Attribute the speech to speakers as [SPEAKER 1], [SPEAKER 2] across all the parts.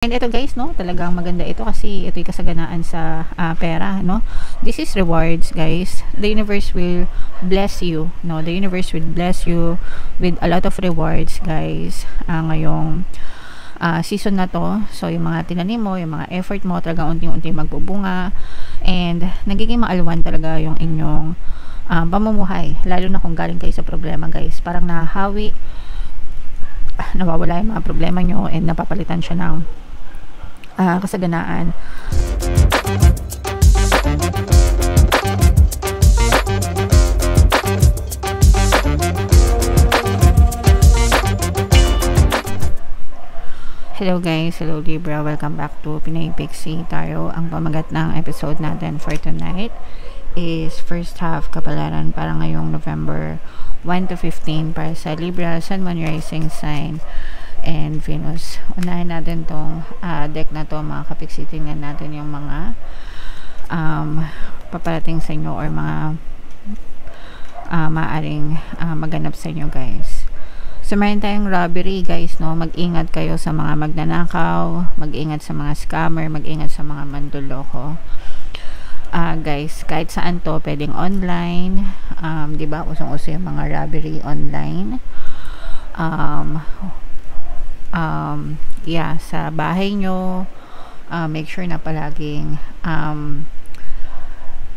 [SPEAKER 1] And ito guys, no, talagang maganda ito kasi ito'y kasaganaan sa pera, no. This is rewards, guys. The universe will bless you, no. The universe will bless you with a lot of rewards, guys. Ngayong season na to. So, yung mga tinanim mo, yung mga effort mo, talagang unti-unti magbubunga. And nagiging maalwan talaga yung inyong pamumuhay. Lalo na kung galing kayo sa problema, guys. Parang nahahawi, nawawala yung mga problema nyo and napapalitan siya ng kasaganaan. Hello guys, hello Libra, welcome back to Pinay Pixie Tarot. Ang pamagat ng episode natin for tonight is first half kapalaran para ngayong November 1 to 15 para sa Libra, Sun, Moon, Rising Sign and Venus. Unahin natin tong deck na to, mga kapiksi. Tingnan natin yung mga paparating sa inyo or mga maaring maganap sa inyo, guys. So, meron tayong robbery, guys, no? Mag-ingat kayo sa mga magnanakaw, mag-ingat sa mga scammer, mag-ingat sa mga manduloko. Guys, kahit saan to, pwedeng online, diba? Usong-uso yung mga robbery online. Yeah, sa bahay nyo, make sure na palaging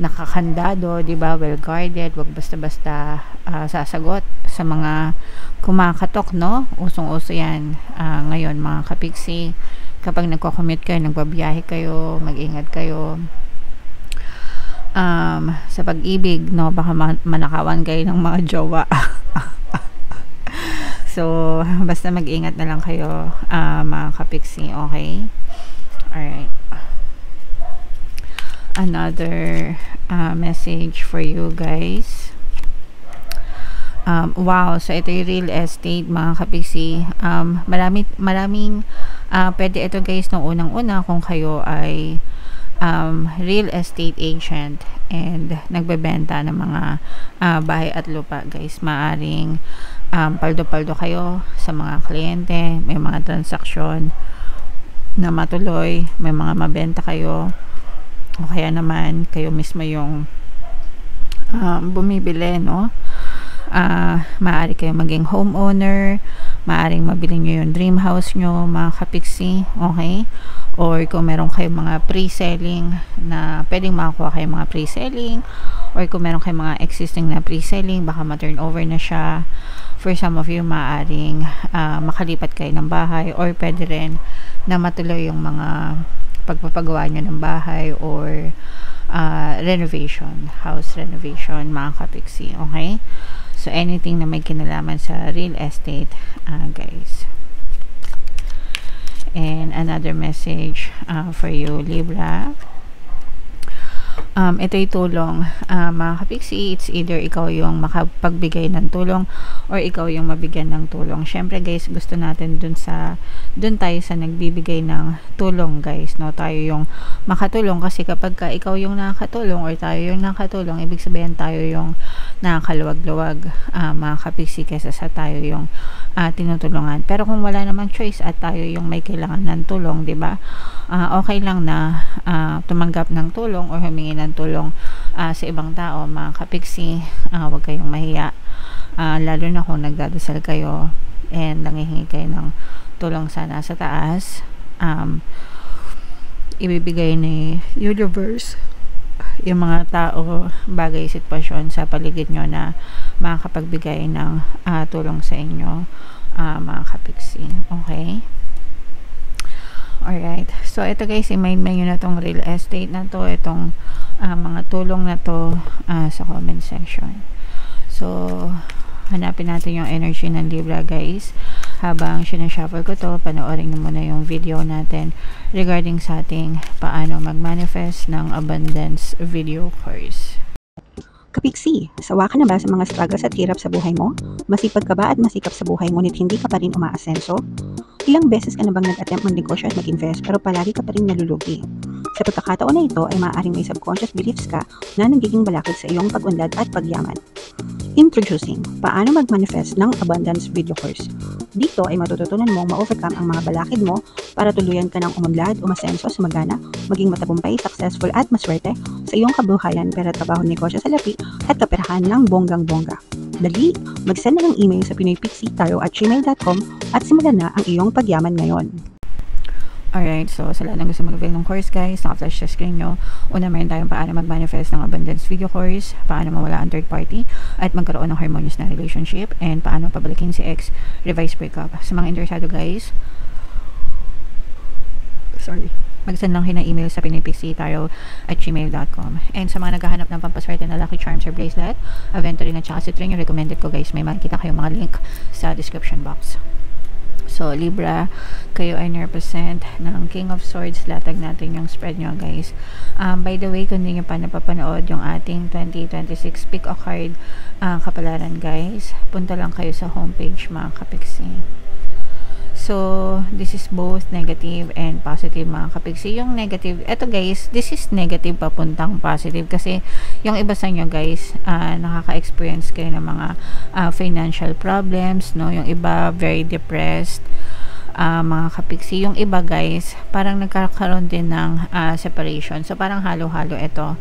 [SPEAKER 1] nakakandado, diba? Well guarded, wag basta-basta sasagot sa mga kumakatok, no? Usong-uso yan ngayon, mga kapiksi. Kapag nagko-commute kayo, nagbabiyahe kayo, mag-ingat kayo sa pag-ibig, no? Baka manakawan kayo ng mga jowa. So, basta mag-ingat na lang kayo, mga kapiksi, okay? Alright. Another message for you guys. Wow, so ito yung real estate, mga kapiksi. Maraming pwede ito guys nung unang-una kung kayo ay real estate agent and nagbebenta ng mga bahay at lupa, guys. Maaring paldo-paldo kayo sa mga kliyente, may mga transaksyon na matuloy, may mga mabenta kayo, o kaya naman kayo mismo yung bumibili, no? Maaari kayo maging homeowner, maaring mabili nyo yung dream house nyo, mga kapiksi, okay? Or kung meron kayong mga pre-selling na pwedeng makakuha kayong mga pre-selling, or kung meron kayong mga existing na pre-selling, baka ma-turn over na siya. For some of you, maaring makalipat kayo ng bahay, or pwede rin na matuloy yung mga pagpapagawa nyo ng bahay or renovation, house renovation, mga kapiksi, okay? So, anything na may kinalaman sa real estate, guys. And another message for you, Libra. Ito'y tulong, mga kapiksi. It's either ikaw yung makapagbigay ng tulong or ikaw yung mabigyan ng tulong. Syempre guys, gusto natin dun tayo sa nagbibigay ng tulong, guys, no? Tayo yung makatulong, kasi kapag ikaw yung nakakatulong or tayo yung nakatulong, ibig sabihin tayo yung nakakaluwag-luwag, mga kapiksi, kesa sa tayo yung tinutulungan. Pero kung wala namang choice at tayo yung may kailangan ng tulong, diba? Okay lang na tumanggap ng tulong or humingi ng tulong sa ibang tao, mga kapiksi. Huwag kayong mahiya, lalo na kung nagdadasal kayo and nangihingi kayo ng tulong sana sa taas. Ibibigay ni universe yung mga tao, bagay, sitwasyon sa paligid nyo na makakapagbigay ng tulong sa inyo, mga kapiksi, okay? Alright, so ito guys, i-mind nyo na tong real estate na to, itong mga tulong na to sa comment section. So, hanapin natin yung energy ng Libra, guys. Habang sinashuffle ko to, panoorin nyo muna yung video natin regarding sa ating paano mag-manifest ng abundance video course.
[SPEAKER 2] Kapiksi, sawa ka na ba sa mga struggles at hirap sa buhay mo? Masipag ka ba at masikap sa buhay ngunit hindi ka pa rin umaasenso? Ilang beses ka na bang nag-attempt mag-negosyo at mag-invest pero palagi ka pa rin nalulugi? Sa pagkakataon na ito ay maaaring may subconscious beliefs ka na nagiging balakid sa iyong pag-unlad at pagyaman. Introducing, paano mag-manifest ng abundance video course. Dito ay matututunan mong ma-overcome ang mga balakid mo para tuluyan ka ng umunlad, umasenso, sumagana, maging matagumpay, successful at maswerte sa iyong kabuhayan, pera, trabaho, negosyo, salapi at kaperahan ng bonggang-bongga. Dali, mag-send na ng email sa pinoypixie@gmail.com at simulan na ang iyong pagyaman ngayon.
[SPEAKER 1] Alright, so sa lahat ng gusto mag-avail ng course guys, naka-flash sa screen nyo. Una, meron tayong paano mag-manifest ng abundance video course, paano mawala ang third party, at magkaroon ng harmonious na relationship, and paano pabalikin si ex, revise breakup. Sa mga interesado guys, mag-send lang kayo ng email sa pinoypixie@gmail.com. And sa mga naghahanap ng pampaswerte na lucky charms or bracelet, aventurine at saka citrine, yung recommended ko guys, may makikita kayong mga link sa description box. So, Libra, kayo ay represent ng King of Swords. Latag natin yung spread nyo, guys. By the way, kung hindi nyo pa napapanood yung ating 2026 pick a card kapalaran, guys, punta lang kayo sa homepage, mga kapiksi. So, this is both negative and positive, mga kapiksi. Yung negative, eto guys, this is negative papuntang positive kasi yung iba sa inyo guys, nakaka-experience kayo ng mga financial problems, no? Yung iba, very depressed, mga kapiksi. Yung iba guys, parang nagkakaroon din ng separation. So, parang halo-halo ito.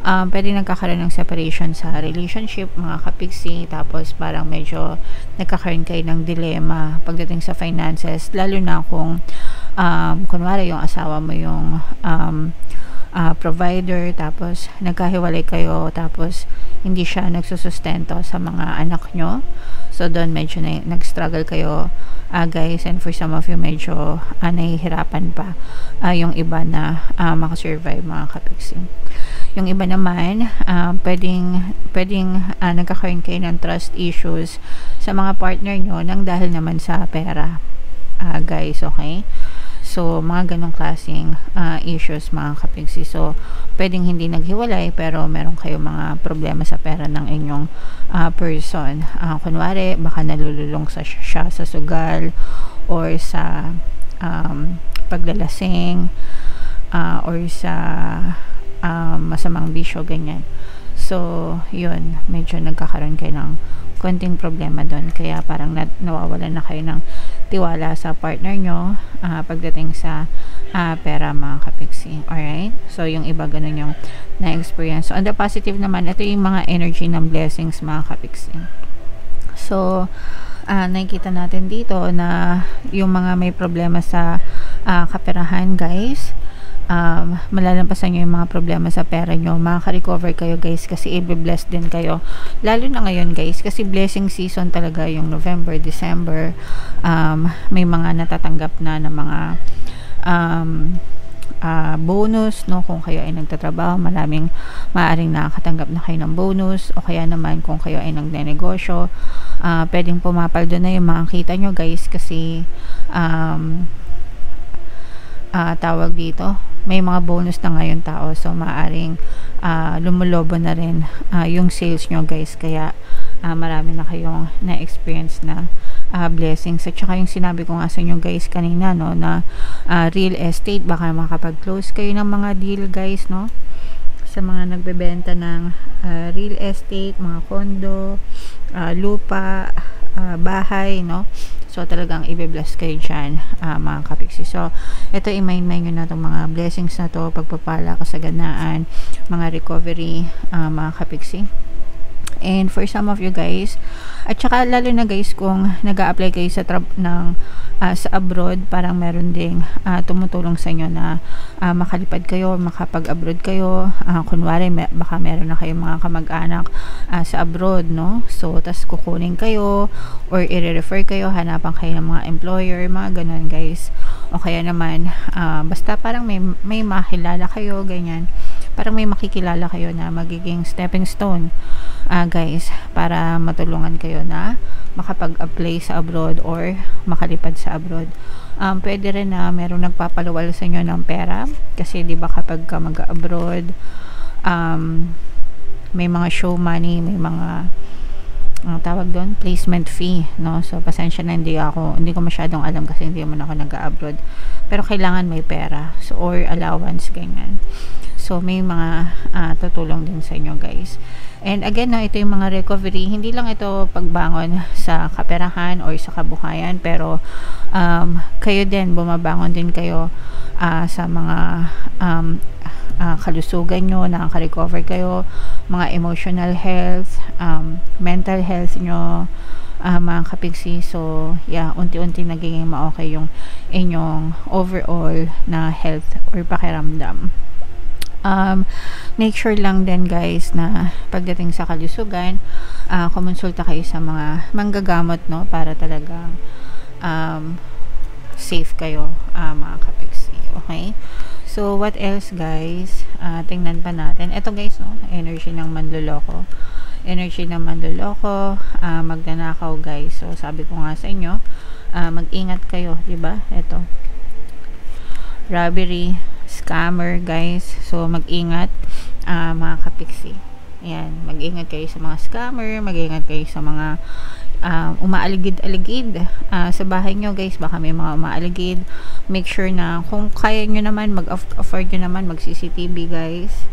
[SPEAKER 1] Pwede nagkakaroon ng separation sa relationship, mga kapiksi, tapos parang medyo nagkakaroon kayo ng dilemma pagdating sa finances, lalo na kung kunwari yung asawa mo yung provider, tapos nagkahiwalay kayo, tapos hindi siya nagsusustento sa mga anak nyo. So doon medyo nag-struggle kayo guys, and for some of you medyo nahihirapan pa yung iba na makasurvive, mga kapiksi. Yung iba naman, pwedeng nagkakaroon kayo ng trust issues sa mga partner nyo nang dahil naman sa pera, guys, okay? So, mga ganong klaseng issues, mga kapiksi. So, pwedeng hindi naghiwalay pero meron kayo mga problema sa pera ng inyong person. Kunwari, baka nalululong siya sa sugal or sa paglalasing or sa masamang bisyo, ganyan. So, yun, medyo nagkakaroon kayo ng konting problema doon, kaya parang nawawalan na kayo ng tiwala sa partner nyo pagdating sa pera, mga kapiksi. Alright? So, yung iba ganun yung na-experience. So, on the positive naman, ito yung mga energy ng blessings, mga kapiksi. So, nakikita natin dito na yung mga may problema sa kaperahan, guys, malalampasan nyo yung mga problema sa pera nyo, makaka-recover kayo guys, kasi i-bless din kayo, lalo na ngayon guys, kasi blessing season talaga yung November, December. May mga natatanggap na ng mga bonus, no? Kung kayo ay nagtatrabaho, maraming maaaring nakakatanggap na kayo ng bonus, o kaya naman kung kayo ay nagnenegosyo, pwedeng pumapal doon na yung mga kita nyo guys, kasi tawag dito, may mga bonus na ngayon tao, so maaaring lumulobo na rin yung sales nyo guys, kaya marami na kayong na-experience na blessings. At saka yung sinabi ko nga sa inyo guys kanina, no, na real estate, baka makapag-close kayo ng mga deal guys, no, sa mga nagbebenta ng real estate, mga condo, lupa, bahay, no. So, talagang i-bless kayo dyan, mga kapiksi. So, ito i-mind nyo na itong mga blessings na to, pagpapala, kasaganaan, mga recovery, mga kapiksi. And for some of you guys, at saka lalo na guys kung nag-a-apply kayo sa sa abroad, parang meron ding tumutulong sa inyo na makalipad kayo, makapag-abroad kayo. Kunwari, baka meron na kayong mga kamag-anak sa abroad, no? So, tas kukunin kayo or i-refer kayo, hanapan kayo ng mga employer, mga ganun guys. O kaya naman, basta parang may makilala kayo, ganyan. Parang may makikilala kayo na magiging stepping stone, guys, para matulungan kayo na makapag-apply sa abroad or makalipad sa abroad. Pwede rin na merong nagpapaluwal sa inyo ng pera, kasi di ba kapag ka mag-abroad, may mga show money, may mga tawag doon, placement fee, no? So, pasensya na, hindi ko masyadong alam kasi hindi naman ako nag-abroad, pero kailangan may pera, so, or allowance, ganyan. So, may mga tutulong din sa inyo, guys. And again, no, ito yung mga recovery. Hindi lang ito pagbangon sa kaperahan or sa kabuhayan, pero kayo din, bumabangon din kayo sa mga kalusugan nyo, nakaka-recover kayo, mga emotional health, mental health nyo, mga kapigsi. So, yeah, unti-unti nagiging ma-okay yung inyong overall na health or pakiramdam. Make sure lang din, guys, na pagdating sa kalusugan, kumonsulta kayo sa mga manggagamot, no, para talagang safe kayo, mga kapigsi. Okay? So, what else, guys? Tingnan pa natin. Ito, guys, no, energy ng manloloko. Energy ng manloloko, magnanakaw, guys. So, sabi ko nga sa inyo, mag-ingat kayo, diba? Ito. Robbery, scammer, guys. So, mag-ingat, mga kapiksi. Ayan, mag-ingat kayo sa mga scammer, mag-ingat kayo sa mga umaaligid-aligid sa bahay nyo, guys. Baka may mga umaaligid. Make sure na kung kaya nyo naman, mag-afford nyo naman, mag-CCTV, guys.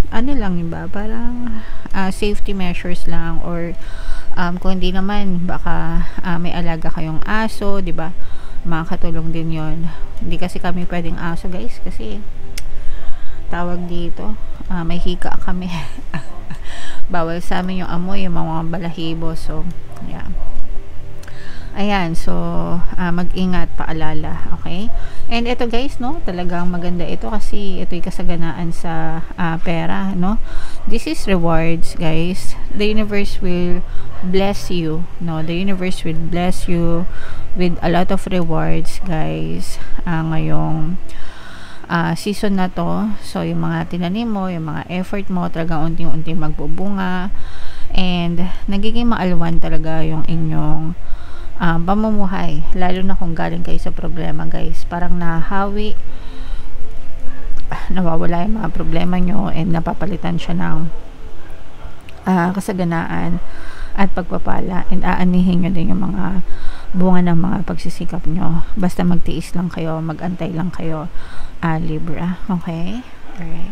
[SPEAKER 1] Ano lang yun ba? Parang safety measures lang, or kung hindi naman, baka may alaga kayong aso, di ba? Makakatulong din yon. Hindi kasi kami pwedeng aso, guys, kasi tawag dito, may hika kami. Bawal sa amin yung amoy, yung mga balahibo. So, yeah. Ayan, so, mag-ingat, paalala, okay? And ito, guys, no, talagang maganda ito kasi ito'y kasaganaan sa pera, no? This is rewards, guys. The universe will bless you, no? The universe will bless you with a lot of rewards, guys, ngayong season na to. So, yung mga tinanim mo, yung mga effort mo, talagang unti-unti magbubunga, and nagiging maalwan talaga yung inyong pamumuhay, lalo na kung galing kayo sa problema, guys. Parang nahawi, nawawala yung mga problema nyo, and napapalitan siya ng kasaganaan at pagpapala, and aanihin nyo din yung mga bunga ng mga pagsisikap nyo. Basta magtiis lang kayo, magantay lang kayo, Libra. Okay? Alright.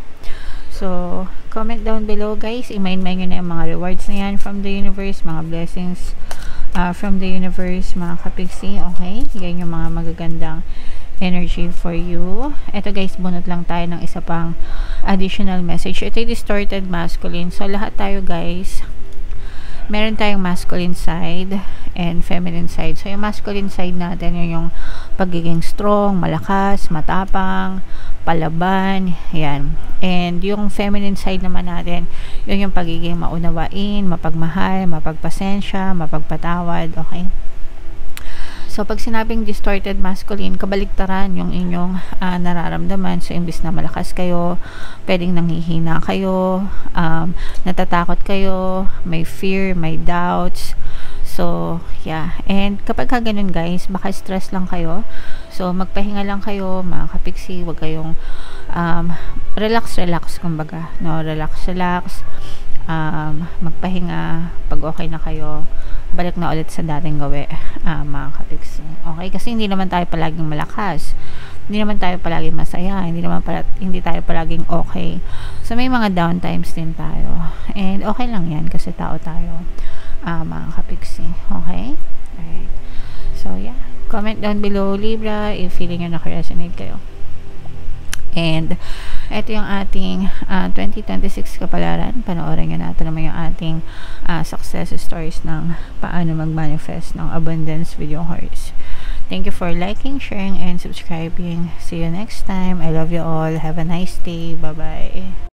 [SPEAKER 1] So, comment down below, guys. I-mind-mind nyo na yung mga rewards na yan from the universe, mga blessings from the universe, mga kapigsi. Okay? Yan yung mga magagandang energy for you. Ito, guys, bunot lang tayo ng isa pang additional message. Ito yung distorted masculine. So, lahat tayo, guys, meron tayong masculine side and feminine side. So, yung masculine side natin, yung pagiging strong, malakas, matapang, palaban, yan. And yung feminine side naman natin, yun yung pagiging maunawain, mapagmahal, mapagpasensya, mapagpatawad, okay? So, pag sinabing distorted masculine, kabaligtaran yung inyong nararamdaman. So, imbis na malakas kayo, pwedeng nanghihina kayo, natatakot kayo, may fear, may doubts. So, yeah. And kapag ganun, guys, baka stress lang kayo. So, magpahinga lang kayo, mga kapiksi. Huwag kayong relax, kumbaga. No? Relax. Magpahinga. Pag okay na kayo, balik na ulit sa dating gawi, mga kapiksi. Okay? Kasi hindi naman tayo palaging malakas. Hindi naman tayo palaging masaya. Hindi tayo palaging okay. So, may mga downtimes din tayo. And okay lang yan kasi tao tayo, mga kapiksi. Okay? Alright. So, yeah. Comment down below, Libra, if feeling nyo naka-resonate kayo. And, ito yung ating 2026 kapalaran. Panoorin nyo natin naman yung ating success stories ng paano mag-manifest ng abundance with your horse. Thank you for liking, sharing, and subscribing. See you next time. I love you all. Have a nice day. Bye-bye.